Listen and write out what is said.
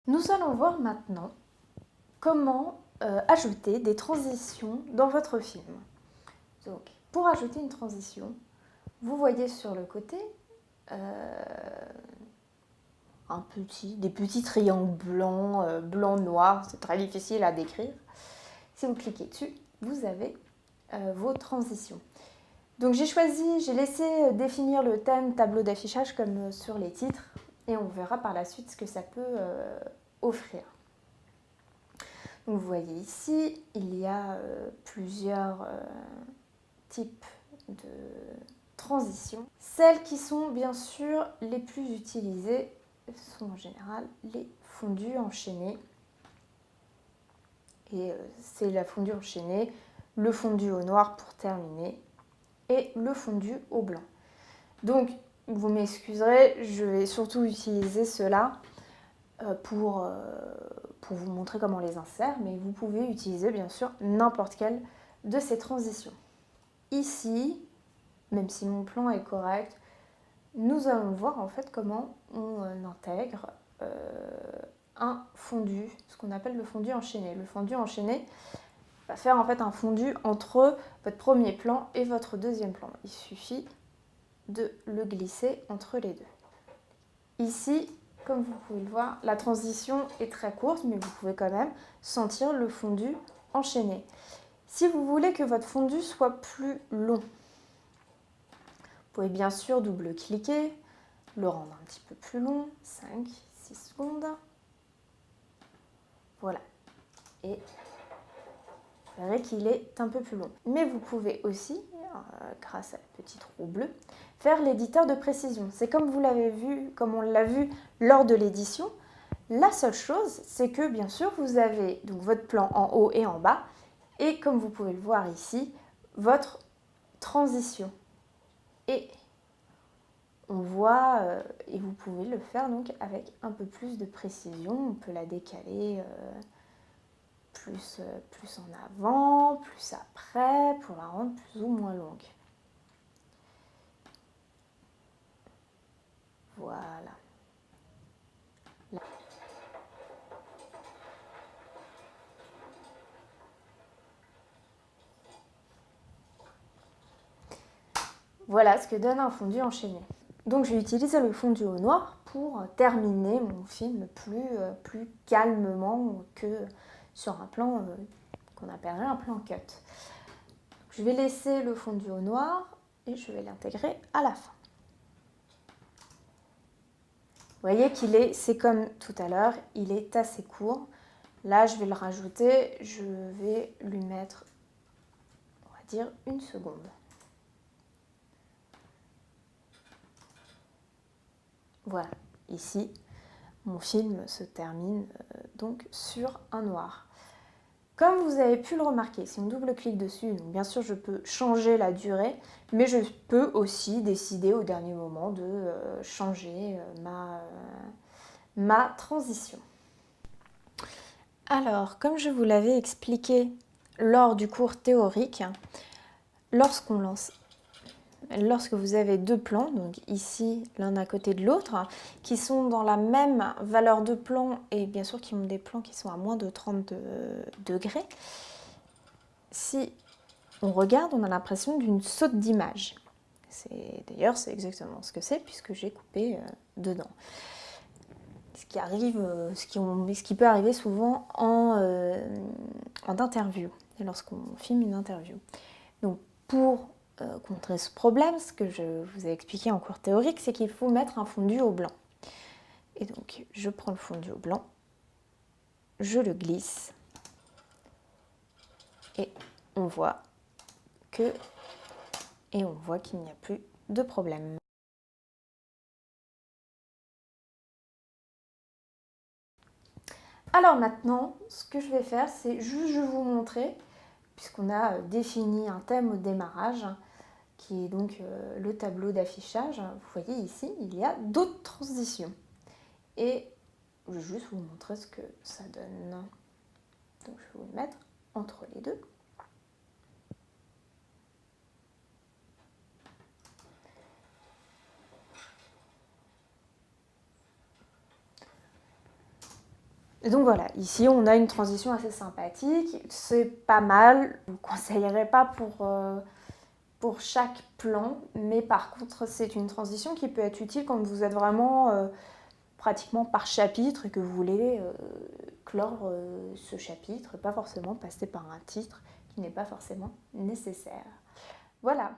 Nous allons voir maintenant comment ajouter des transitions dans votre film. Donc, pour ajouter une transition, vous voyez sur le côté des petits triangles blancs, blanc-noir, c'est très difficile à décrire. Si vous cliquez dessus, vous avez vos transitions. Donc j'ai laissé définir le thème tableau d'affichage comme sur les titres et on verra par la suite ce que ça peut offrir. Donc vous voyez ici, il y a plusieurs types de transitions. Celles qui sont bien sûr les plus utilisées sont en général les fondus enchaînés. Et c'est la fondue enchaînée, le fondu au noir pour terminer et le fondu au blanc. Donc vous m'excuserez, je vais surtout utiliser cela pour vous montrer comment on les insère, mais vous pouvez utiliser bien sûr n'importe quelle de ces transitions. Ici, même si mon plan est correct, nous allons voir en fait comment on intègre un fondu, ce qu'on appelle le fondu enchaîné. Le fondu enchaîné va faire en fait un fondu entre votre premier plan et votre deuxième plan. Il suffit de le glisser entre les deux. Ici, comme vous pouvez le voir, la transition est très courte, mais vous pouvez quand même sentir le fondu enchaîné. Si vous voulez que votre fondu soit plus long, vous pouvez bien sûr double-cliquer, le rendre un petit peu plus long, 5-6 secondes. Voilà. Et vous verrez qu'il est un peu plus long. Mais vous pouvez aussi, grâce à la petite roue bleue, faire l'éditeur de précision. C'est comme vous l'avez vu, comme on l'a vu lors de l'édition. La seule chose, c'est que bien sûr, vous avez donc votre plan en haut et en bas, et comme vous pouvez le voir ici, votre transition. Et on voit, et vous pouvez le faire donc avec un peu plus de précision. On peut la décaler plus en avant, plus après, pour la rendre plus ou moins longue. Voilà. Là. Voilà ce que donne un fondu enchaîné. Donc je vais utiliser le fondu au noir pour terminer mon film plus calmement que sur un plan qu'on appellerait un plan cut. Je vais laisser le fondu au noir et je vais l'intégrer à la fin. Vous voyez c'est comme tout à l'heure, il est assez court. Là, je vais le rajouter, je vais lui mettre, on va dire, 1 seconde. Voilà, ici, mon film se termine donc sur un noir. Comme vous avez pu le remarquer, si on double-clique dessus, donc bien sûr je peux changer la durée, mais je peux aussi décider au dernier moment de changer ma transition. Alors, comme je vous l'avais expliqué lors du cours théorique, lorsque vous avez deux plans, donc ici l'un à côté de l'autre, qui sont dans la même valeur de plan et bien sûr qui ont des plans qui sont à moins de 30 degrés, si on regarde, on a l'impression d'une saute d'image. D'ailleurs, c'est exactement ce que c'est puisque j'ai coupé dedans. Ce qui peut arriver souvent en interview, lorsqu'on filme une interview. Donc pour contrer ce problème, ce que je vous ai expliqué en cours théorique, c'est qu'il faut mettre un fondu au blanc. Et donc je prends le fondu au blanc, je le glisse et on voit qu'il n'y a plus de problème. Alors maintenant, ce que je vais faire, c'est juste vous montrer, puisqu'on a défini un thème au démarrage, qui est donc le tableau d'affichage. Vous voyez ici, il y a d'autres transitions. Et je vais juste vous montrer ce que ça donne. Donc je vais vous le mettre entre les deux. Et donc voilà, ici on a une transition assez sympathique, c'est pas mal, je ne vous conseillerais pas pour chaque plan, mais par contre c'est une transition qui peut être utile quand vous êtes vraiment pratiquement par chapitre et que vous voulez clore ce chapitre, pas forcément passer par un titre qui n'est pas forcément nécessaire. Voilà.